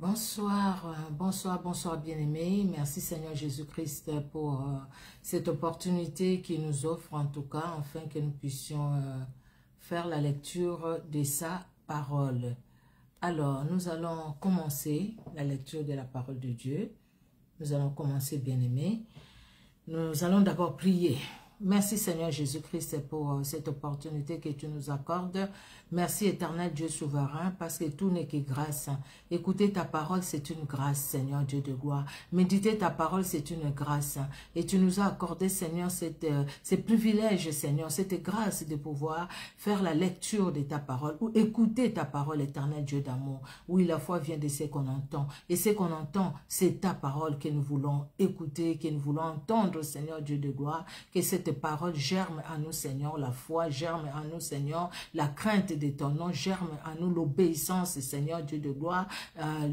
Bonsoir, bonsoir bien-aimés. Merci Seigneur Jésus-Christ pour cette opportunité qu'il nous offre en tout cas, afin que nous puissions faire la lecture de sa parole. Alors, nous allons commencer la lecture de la parole de Dieu. Nous allons commencer bien-aimés. Nous allons d'abord prier. Merci Seigneur Jésus-Christ pour cette opportunité que tu nous accordes. Merci éternel Dieu souverain, parce que tout n'est que grâce. Écouter ta parole, c'est une grâce, Seigneur Dieu de gloire. Méditer ta parole, c'est une grâce. Et tu nous as accordé, Seigneur, ces privilèges, Seigneur, cette grâce de pouvoir faire la lecture de ta parole ou écouter ta parole, éternel Dieu d'amour. Oui, la foi vient de ce qu'on entend. Et ce qu'on entend, c'est ta parole que nous voulons écouter, que nous voulons entendre, Seigneur Dieu de gloire. Que cette parole germe en nous, Seigneur, la foi germe en nous, Seigneur, la crainte de ton nom germe en nous, l'obéissance, Seigneur Dieu de gloire,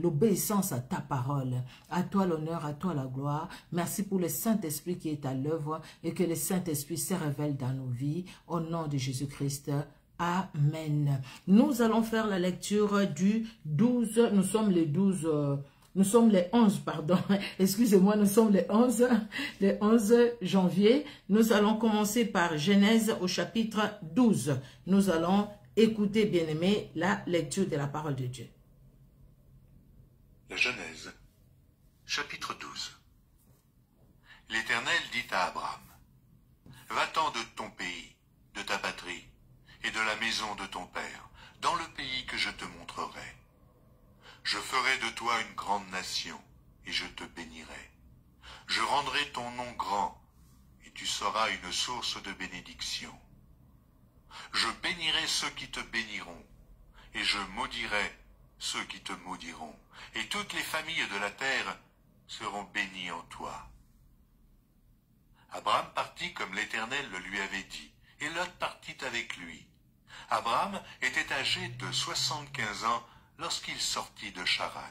l'obéissance à ta parole. À toi l'honneur, à toi la gloire. Merci pour le Saint-Esprit qui est à l'œuvre et que le Saint-Esprit se révèle dans nos vies. Au nom de Jésus-Christ. Amen. Nous allons faire la lecture du 12, nous sommes les 12... Nous sommes les 11, pardon, excusez-moi, nous sommes les 11 janvier. Nous allons commencer par Genèse au chapitre 12. Nous allons écouter, bien-aimés, la lecture de la parole de Dieu. La Genèse, chapitre 12. L'Éternel dit à Abraham, « Va-t'en de ton pays, de ta patrie, et de la maison de ton père, dans le pays que je te montrerai. Je ferai de toi une grande nation, et je te bénirai. Je rendrai ton nom grand, et tu seras une source de bénédiction. Je bénirai ceux qui te béniront, et je maudirai ceux qui te maudiront, et toutes les familles de la terre seront bénies en toi. » Abraham partit comme l'Éternel le lui avait dit, et Lot partit avec lui. Abraham était âgé de 75 ans, lorsqu'il sortit de Charan.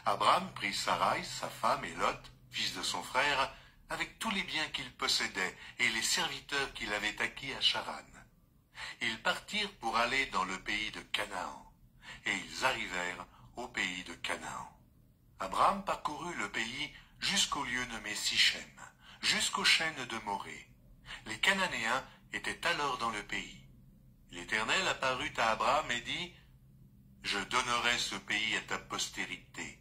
Abraham prit Sarai, sa femme, et Lot, fils de son frère, avec tous les biens qu'il possédait et les serviteurs qu'il avait acquis à Charan. Ils partirent pour aller dans le pays de Canaan, et ils arrivèrent au pays de Canaan. Abraham parcourut le pays jusqu'au lieu nommé Sichem, jusqu'aux chênes de Morée. Les Cananéens étaient alors dans le pays. L'Éternel apparut à Abraham et dit, « Je donnerai ce pays à ta postérité. »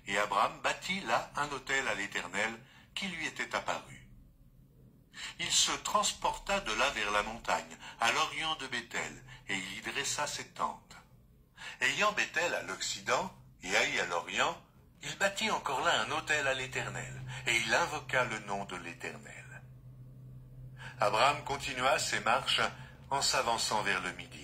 Et Abraham bâtit là un autel à l'Éternel qui lui était apparu. Il se transporta de là vers la montagne, à l'orient de Béthel, et il y dressa ses tentes. Ayant Béthel à l'occident et Haï à l'orient, il bâtit encore là un autel à l'Éternel, et il invoqua le nom de l'Éternel. Abraham continua ses marches en s'avançant vers le midi.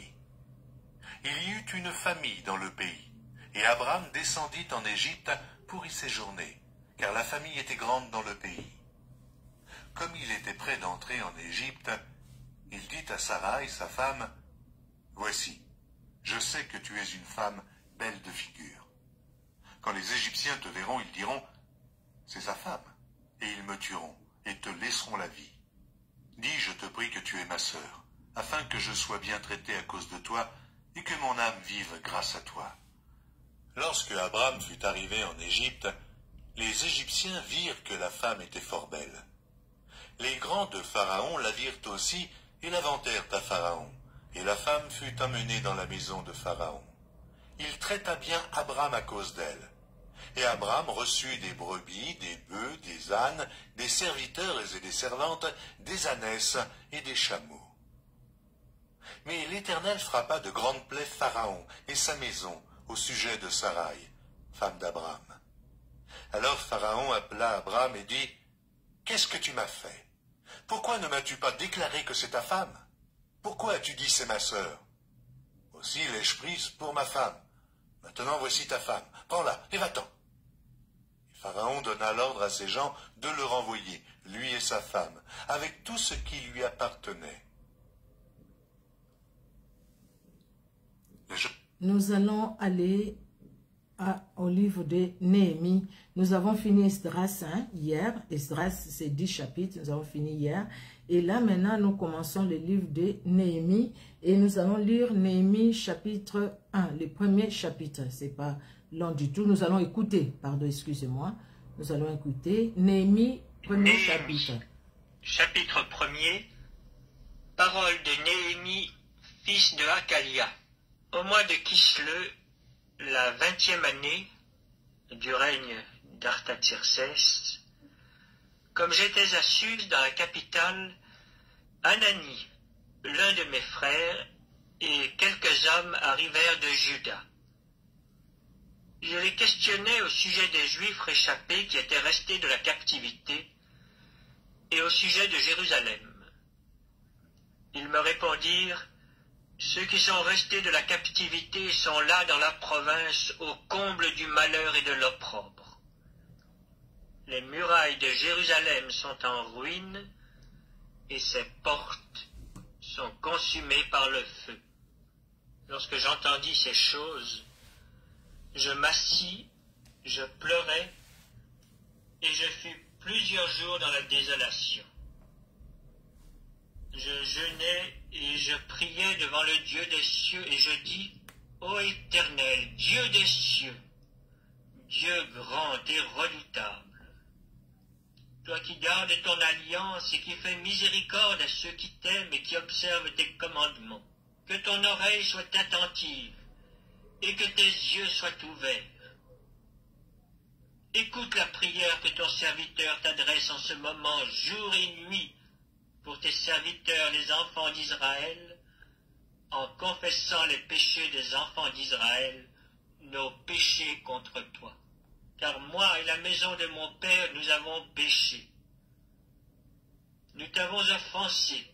Il y eut une famille dans le pays, et Abraham descendit en Égypte pour y séjourner, car la famille était grande dans le pays. Comme il était près d'entrer en Égypte, il dit à Sarai, sa femme, « Voici, je sais que tu es une femme belle de figure. Quand les Égyptiens te verront, ils diront, « C'est sa femme », et ils me tueront, et te laisseront la vie. Dis, je te prie que tu es ma sœur, afin que je sois bien traité à cause de toi, et que mon âme vive grâce à toi. » Lorsque Abraham fut arrivé en Égypte, les Égyptiens virent que la femme était fort belle. Les grands de Pharaon la virent aussi et la vantèrent à Pharaon, et la femme fut emmenée dans la maison de Pharaon. Il traita bien Abraham à cause d'elle. Et Abraham reçut des brebis, des bœufs, des ânes, des serviteurs et des servantes, des ânesses et des chameaux. Mais l'Éternel frappa de grandes plaies Pharaon et sa maison au sujet de Sarai, femme d'Abraham. Alors Pharaon appela Abraham et dit, « Qu'est-ce que tu m'as fait? Pourquoi ne m'as-tu pas déclaré que c'est ta femme? Pourquoi as-tu dit c'est ma sœur? Aussi l'ai-je prise pour ma femme. Maintenant voici ta femme, prends-la et va-t'en. » Pharaon donna l'ordre à ses gens de le renvoyer, lui et sa femme, avec tout ce qui lui appartenait. Nous allons aller au livre de Néhémie. Nous avons fini Esdras hier. Esdras, c'est 10 chapitres. Nous avons fini hier. Et là, maintenant, nous commençons le livre de Néhémie. Et nous allons lire Néhémie chapitre 1, le premier chapitre. Ce n'est pas long du tout. Nous allons écouter, pardon, excusez-moi. Nous allons écouter Néhémie, premier chapitre. Chapitre 1er. Parole de Néhémie, fils de Hakalia. Au mois de Kisleu, la 20e année du règne d'Artaxerxès, comme j'étais à Suse dans la capitale, Anani, l'un de mes frères, et quelques hommes arrivèrent de Juda. Je les questionnais au sujet des Juifs réchappés qui étaient restés de la captivité et au sujet de Jérusalem. Ils me répondirent: ceux qui sont restés de la captivité sont là dans la province au comble du malheur et de l'opprobre. Les murailles de Jérusalem sont en ruine et ses portes sont consumées par le feu. Lorsque j'entendis ces choses, je m'assis, je pleurais et je fus plusieurs jours dans la désolation. Je jeûnais et je priais devant le Dieu des cieux, et je dis: ô Éternel, Dieu des cieux, Dieu grand et redoutable, toi qui gardes ton alliance et qui fais miséricorde à ceux qui t'aiment et qui observent tes commandements, que ton oreille soit attentive et que tes yeux soient ouverts. Écoute la prière que ton serviteur t'adresse en ce moment, jour et nuit, pour tes serviteurs les enfants d'Israël, en confessant les péchés des enfants d'Israël, nos péchés contre toi. Car moi et la maison de mon père, nous avons péché. Nous t'avons offensé,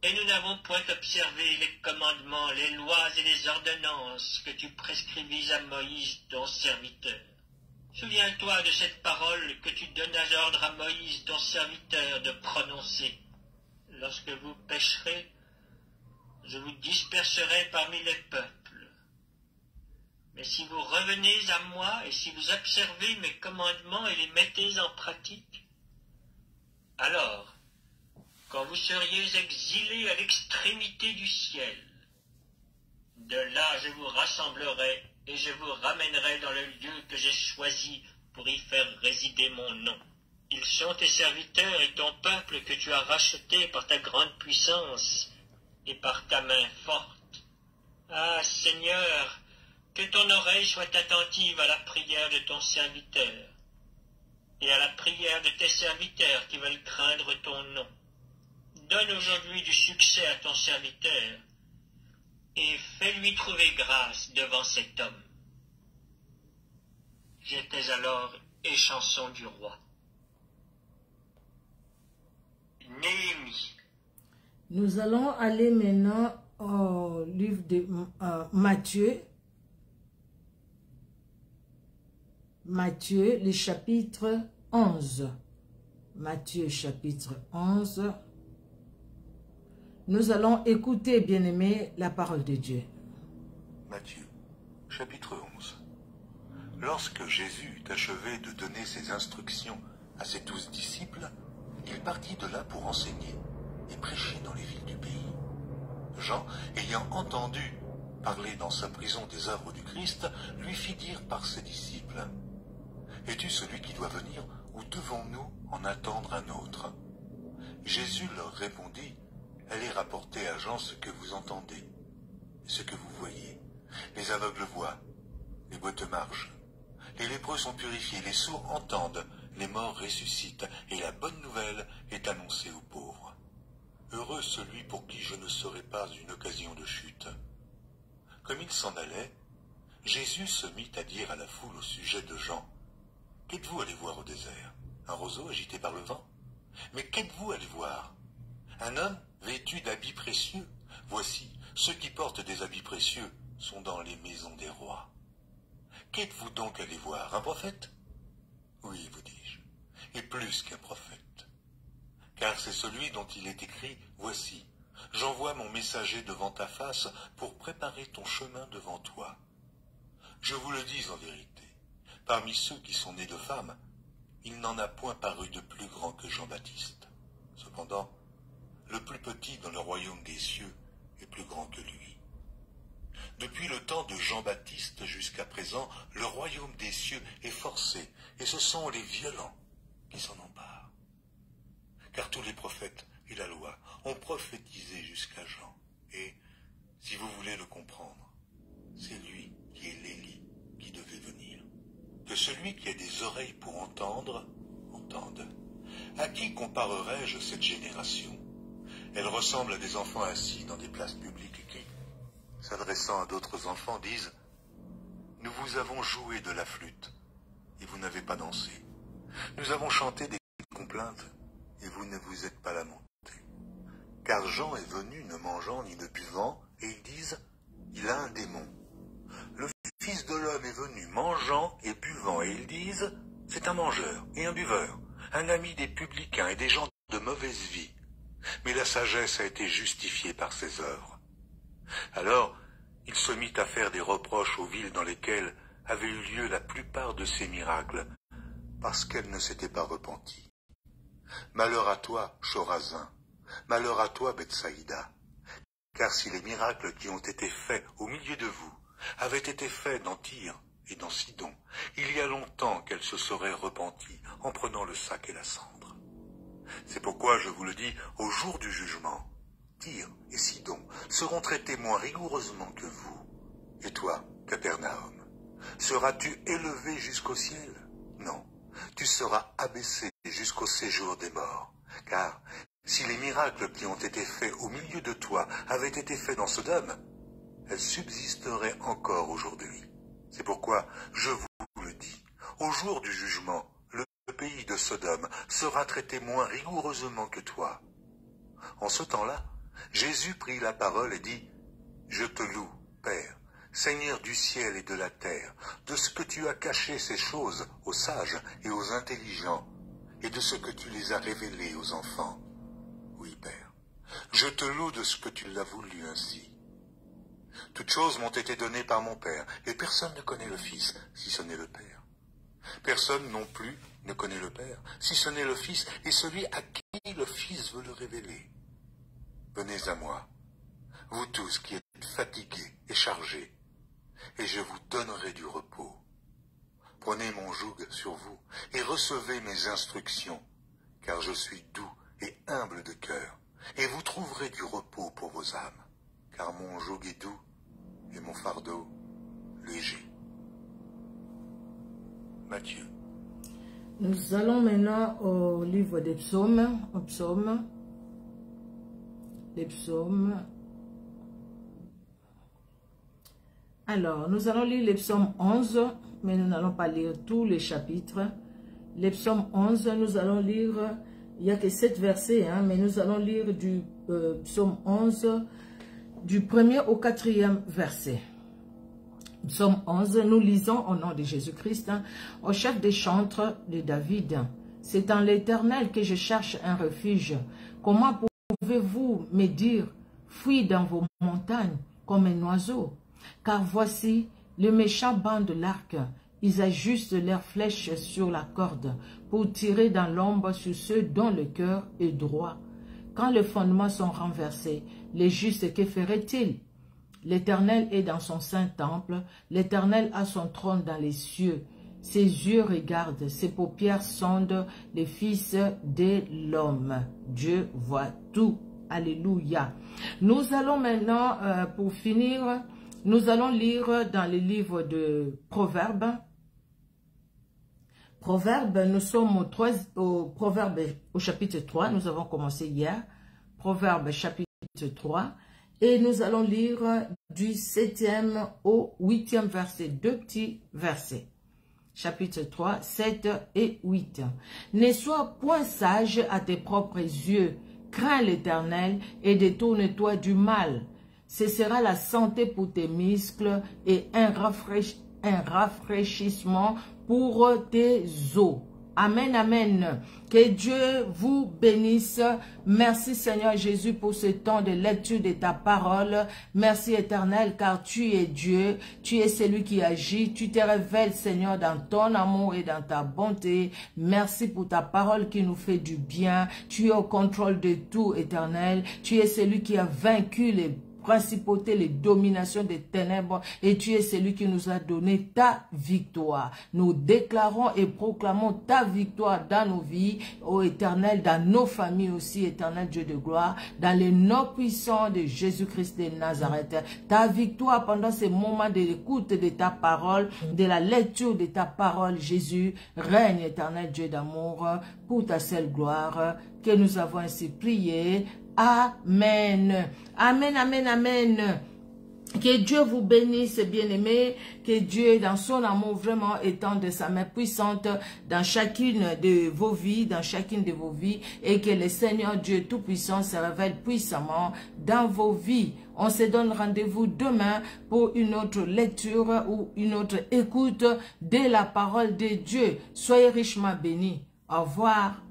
et nous n'avons point observé les commandements, les lois et les ordonnances que tu prescrivis à Moïse, ton serviteur. Souviens-toi de cette parole que tu donnas ordre à Moïse, ton serviteur, de prononcer. Lorsque vous pécherez, je vous disperserai parmi les peuples. Mais si vous revenez à moi et si vous observez mes commandements et les mettez en pratique, alors, quand vous seriez exilés à l'extrémité du ciel, de là je vous rassemblerai et je vous ramènerai dans le lieu que j'ai choisi pour y faire résider mon nom. Ils sont tes serviteurs et ton peuple que tu as racheté par ta grande puissance et par ta main forte. Ah, Seigneur, que ton oreille soit attentive à la prière de ton serviteur et à la prière de tes serviteurs qui veulent craindre ton nom. Donne aujourd'hui du succès à ton serviteur et fais-lui trouver grâce devant cet homme. J'étais alors échanson du roi. Néhémie. Nous allons aller maintenant au livre de Matthieu. Matthieu, le chapitre 11. Matthieu, chapitre 11. Nous allons écouter, bien-aimés, la parole de Dieu. Matthieu, chapitre 11. Lorsque Jésus eut achevé de donner ses instructions à ses 12 disciples, il partit de là pour enseigner et prêcher dans les villes du pays. Jean, ayant entendu parler dans sa prison des œuvres du Christ, lui fit dire par ses disciples: es-tu celui qui doit venir, ou devons-nous en attendre un autre? Jésus leur répondit: allez rapporter à Jean ce que vous entendez, ce que vous voyez. Les aveugles voient, les boiteux marchent, les lépreux sont purifiés, les sourds entendent, les morts ressuscitent, et la bonne nouvelle est annoncée aux pauvres. Heureux celui pour qui je ne serai pas une occasion de chute. Comme il s'en allait, Jésus se mit à dire à la foule au sujet de Jean: qu'êtes-vous allé voir au désert? Un roseau agité par le vent? Mais qu'êtes-vous allé voir? Un homme vêtu d'habits précieux? Voici, ceux qui portent des habits précieux sont dans les maisons des rois. Qu'êtes-vous donc allé voir? Un prophète? Oui, vous dis-je, et plus qu'un prophète. Car c'est celui dont il est écrit: voici, j'envoie mon messager devant ta face pour préparer ton chemin devant toi. Je vous le dis en vérité, parmi ceux qui sont nés de femmes, il n'en a point paru de plus grand que Jean-Baptiste. Cependant, le plus petit dans le royaume des cieux est plus grand que lui. Depuis le temps de Jean-Baptiste jusqu'à présent, le royaume des cieux est forcé, et ce sont les violents qui s'en emparent. Car tous les prophètes et la loi ont prophétisé jusqu'à Jean, et, si vous voulez le comprendre, c'est lui qui est l'Élie qui devait venir. Que celui qui a des oreilles pour entendre, entende. À qui comparerai-je cette génération? Elle ressemble à des enfants assis dans des places publiques qui, s'adressant à d'autres enfants, disent « Nous vous avons joué de la flûte, et vous n'avez pas dansé. Nous avons chanté des complaintes, et vous ne vous êtes pas lamentés. Car Jean est venu ne mangeant ni ne buvant, et ils disent « Il a un démon. » Le Fils de l'homme est venu mangeant et buvant, et ils disent « C'est un mangeur et un buveur, un ami des publicains et des gens de mauvaise vie. » Mais la sagesse a été justifiée par ses œuvres. Alors, il se mit à faire des reproches aux villes dans lesquelles avaient eu lieu la plupart de ces miracles, parce qu'elles ne s'étaient pas repenties. Malheur à toi, Chorazin, malheur à toi, Bethsaïda, car si les miracles qui ont été faits au milieu de vous avaient été faits dans Tyr et dans Sidon, il y a longtemps qu'elles se seraient repenties en prenant le sac et la cendre. C'est pourquoi je vous le dis, au jour du jugement, Tyr et Sidon seront traités moins rigoureusement que vous. Et toi, Capernaum, seras-tu élevé jusqu'au ciel? Non, tu seras abaissé jusqu'au séjour des morts. Car si les miracles qui ont été faits au milieu de toi avaient été faits dans Sodome, elles subsisteraient encore aujourd'hui. C'est pourquoi je vous le dis, au jour du jugement, le pays de Sodome sera traité moins rigoureusement que toi. En ce temps-là, Jésus prit la parole et dit « Je te loue, Père, Seigneur du ciel et de la terre, de ce que tu as caché ces choses aux sages et aux intelligents, et de ce que tu les as révélées aux enfants. Oui, Père, je te loue de ce que tu l'as voulu ainsi. Toutes choses m'ont été données par mon Père, et personne ne connaît le Fils, si ce n'est le Père. Personne non plus ne connaît le Père, si ce n'est le Fils, et celui à qui le Fils veut le révéler. Venez à moi, vous tous qui êtes fatigués et chargés, et je vous donnerai du repos. Prenez mon joug sur vous, et recevez mes instructions, car je suis doux et humble de cœur, et vous trouverez du repos pour vos âmes, car mon joug est doux, et mon fardeau léger. Matthieu. Nous allons maintenant au livre des psaumes, les psaumes. Alors, nous allons lire les psaumes 11, mais nous n'allons pas lire tous les chapitres. Les psaumes 11, nous allons lire, il n'y a que 7 versets, hein, mais nous allons lire du psaume 11, du 1er au 4e verset. Psaume 11, nous lisons au nom de Jésus-Christ, hein, au chef des chantres de David. C'est en l'Éternel que je cherche un refuge. Comment pouvez-vous me dire, fuis dans vos montagnes comme un oiseau? Car voici, le méchant bande l'arc. Ils ajustent leurs flèches sur la corde pour tirer dans l'ombre sur ceux dont le cœur est droit. Quand les fondements sont renversés, les justes, que feraient-ils? L'Éternel est dans son saint temple, l'Éternel a son trône dans les cieux. Ses yeux regardent, ses paupières sondent les fils de l'homme. Dieu voit tout. Alléluia. Nous allons maintenant, pour finir, nous allons lire dans le livre de Proverbes. Proverbes, nous sommes au Proverbe au chapitre 3, nous avons commencé hier. Proverbes chapitre 3. Et nous allons lire du 7e au 8e verset, 2 petits versets. Chapitre 3, 7 et 8. Ne sois point sage à tes propres yeux, crains l'Éternel et détourne-toi du mal. Ce sera la santé pour tes muscles et un rafraîchissement pour tes os. Amen, amen. Que Dieu vous bénisse. Merci Seigneur Jésus pour ce temps de lecture de ta parole. Merci Éternel car tu es Dieu. Tu es celui qui agit. Tu te révèles Seigneur dans ton amour et dans ta bonté. Merci pour ta parole qui nous fait du bien. Tu es au contrôle de tout Éternel. Tu es celui qui a vaincu les principauté, les dominations des ténèbres, et tu es celui qui nous a donné ta victoire. Nous déclarons et proclamons ta victoire dans nos vies, ô Éternel, dans nos familles aussi, Éternel Dieu de gloire, dans les noms puissants de Jésus-Christ de Nazareth. Ta victoire pendant ces moments de l'écoute de ta parole, de la lecture de ta parole, Jésus, règne, Éternel Dieu d'amour, pour ta seule gloire, que nous avons ainsi prié. Amen. Amen, amen, amen. Que Dieu vous bénisse, bien-aimés. Que Dieu, dans son amour, vraiment étende sa main puissante dans chacune de vos vies, et que le Seigneur Dieu Tout-Puissant se révèle puissamment dans vos vies. On se donne rendez-vous demain pour une autre lecture ou une autre écoute de la parole de Dieu. Soyez richement bénis. Au revoir.